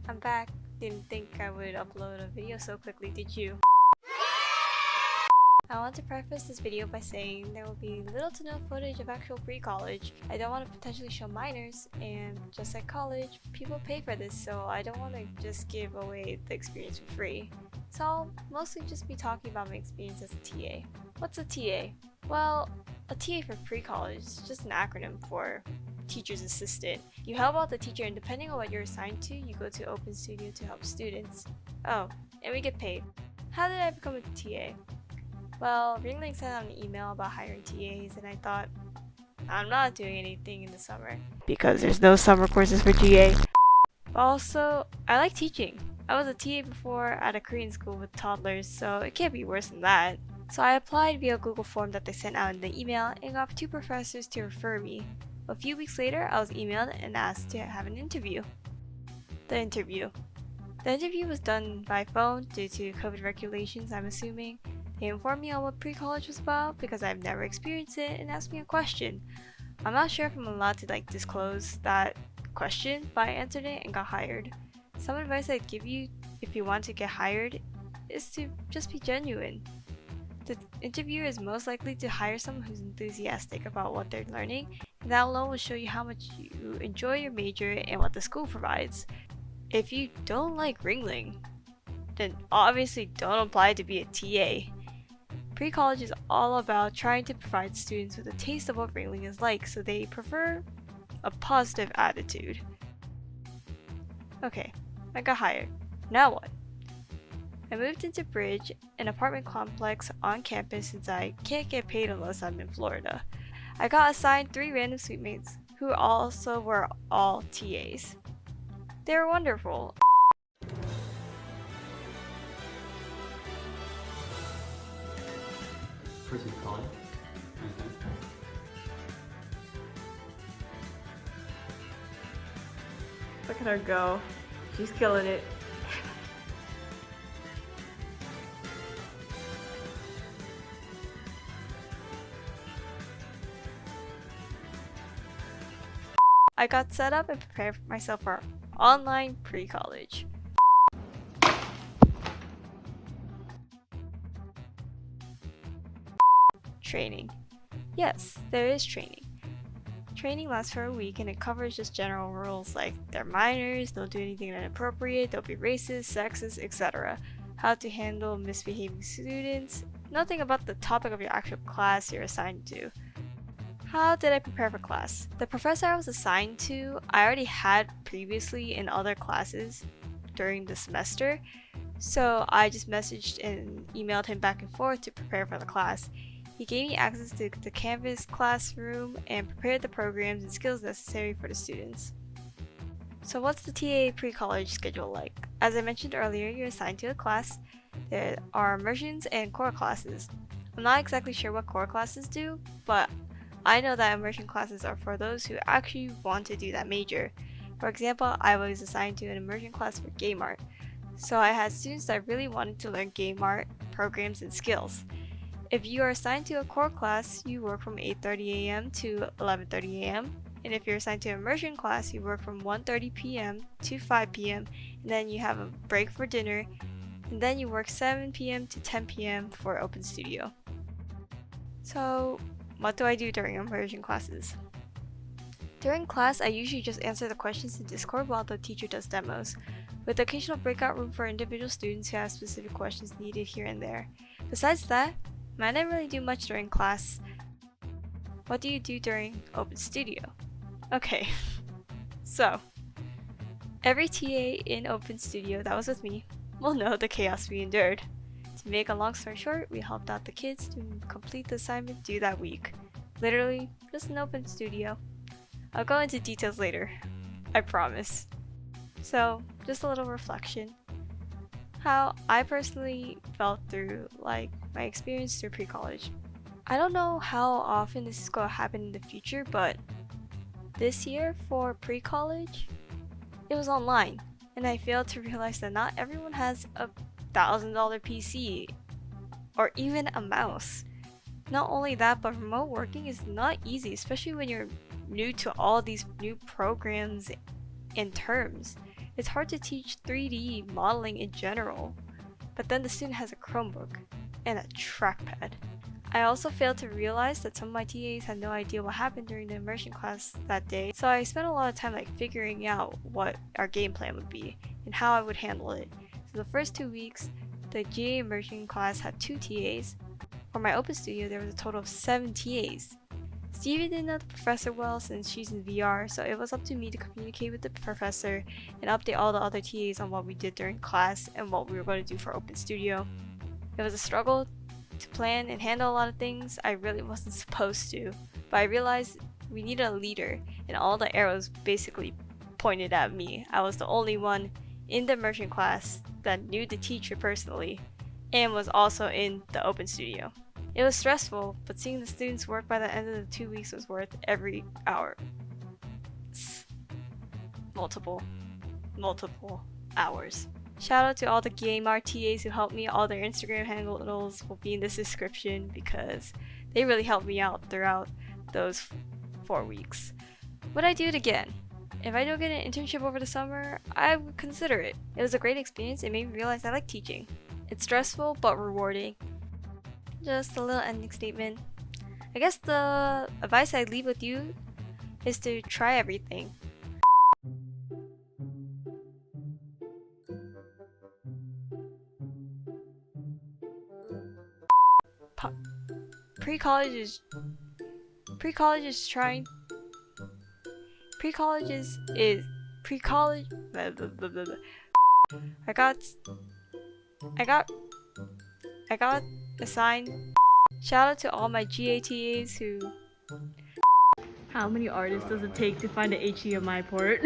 I'm back. Didn't think I would upload a video so quickly, did you? I want to preface this video by saying there will be little to no footage of actual pre-college. I don't want to potentially show minors, and just like college, people pay for this, so I don't want to just give away the experience for free. So I'll mostly just be talking about my experience as a TA. What's a TA? Well, a TA for pre-college is just an acronym for teacher's assistant. You help out the teacher, and depending on what you're assigned to, you go to Open Studio to help students. Oh, and we get paid. How did I become a TA? Well, Ringling sent out an email about hiring TAs, and I thought, I'm not doing anything in the summer because there's no summer courses for GA. Also, I like teaching. I was a TA before at a Korean school with toddlers, so it can't be worse than that. So I applied via Google form that they sent out in the email and got 2 professors to refer me. A few weeks later, I was emailed and asked to have an interview. The interview was done by phone due to COVID regulations, I'm assuming. They informed me on what pre-college was about because I've never experienced it and asked me a question. I'm not sure if I'm allowed to disclose that question, but I answered it and got hired. Some advice I'd give you if you want to get hired is to just be genuine. The interviewer is most likely to hire someone who's enthusiastic about what they're learning, and that alone will show you how much you enjoy your major and what the school provides. If you don't like Ringling, then obviously don't apply to be a TA. Pre-college is all about trying to provide students with a taste of what Ringling is like, so they prefer a positive attitude. Okay, I got hired. Now what? I moved into Bridge, an apartment complex on campus, since I can't get paid unless I'm in Florida. I got assigned 3 random suitemates, who also were all TAs. They were wonderful. PreCollege. Look at her go. She's killing it. I got set up and prepared myself for online pre-college. Training. Yes, there is training. Training lasts for a week and it covers just general rules like they're minors, don't do anything inappropriate, don't be racist, sexist, etc. How to handle misbehaving students. Nothing about the topic of your actual class you're assigned to. How did I prepare for class? The professor I was assigned to, I already had previously in other classes during the semester, so I just messaged and emailed him back and forth to prepare for the class. He gave me access to the campus classroom and prepared the programs and skills necessary for the students. So what's the TA pre-college schedule like? As I mentioned earlier, you're assigned to a class. There are immersions and core classes. I'm not exactly sure what core classes do, but I know that immersion classes are for those who actually want to do that major. For example, I was assigned to an immersion class for game art. So I had students that really wanted to learn game art, programs, and skills. If you are assigned to a core class, you work from 8:30 a.m. to 11:30 a.m. And if you're assigned to an immersion class, you work from 1:30 p.m. to 5 p.m. and then you have a break for dinner, and then you work 7 p.m. to 10 p.m. for Open Studio. So, what do I do during immersion classes? During class, I usually just answer the questions in Discord while the teacher does demos, with occasional breakout room for individual students who have specific questions needed here and there. Besides that, I didn't really do much during class. What do you do during Open Studio? Okay, so every TA in Open Studio that was with me will know the chaos we endured. To make a long story short, we helped out the kids to complete the assignment due that week. Literally, just an Open Studio. I'll go into details later, I promise. So, just a little reflection. How I personally felt through my experience through pre-college. I don't know how often this is going to happen in the future, but this year for pre-college, it was online, and I failed to realize that not everyone has a $1,000 PC or even a mouse. Not only that, but remote working is not easy, especially when you're new to all these new programs and terms. It's hard to teach 3D modeling in general, but then the student has a Chromebook and a trackpad. I also failed to realize that some of my TAs had no idea what happened during the immersion class that day, so I spent a lot of time figuring out what our game plan would be and how I would handle it. So the first 2 weeks, the GA immersion class had 2 TAs. For my open studio, there was a total of 7 TAs. Stevie didn't know the professor well since she's in VR, so it was up to me to communicate with the professor and update all the other TAs on what we did during class and what we were going to do for open studio. It was a struggle to plan and handle a lot of things I really wasn't supposed to, but I realized we needed a leader, and all the arrows basically pointed at me. I was the only one in the immersion class that knew the teacher personally and was also in the open studio. It was stressful, but seeing the students work by the end of the 2 weeks was worth every hour. Multiple hours. Shout out to all the game RTAs who helped me. All their Instagram handles will be in this description because they really helped me out throughout those 4 weeks. Would I do it again? If I don't get an internship over the summer, I would consider it. It was a great experience. It made me realize I like teaching. It's stressful but rewarding. Just a little ending statement. I guess the advice I leave with you is to try everything. PreCollege is trying. PreCollege. Blah, blah, blah, blah, blah. I got assigned. Shout out to all my GATAs who. How many artists does it take to find an HDMI port?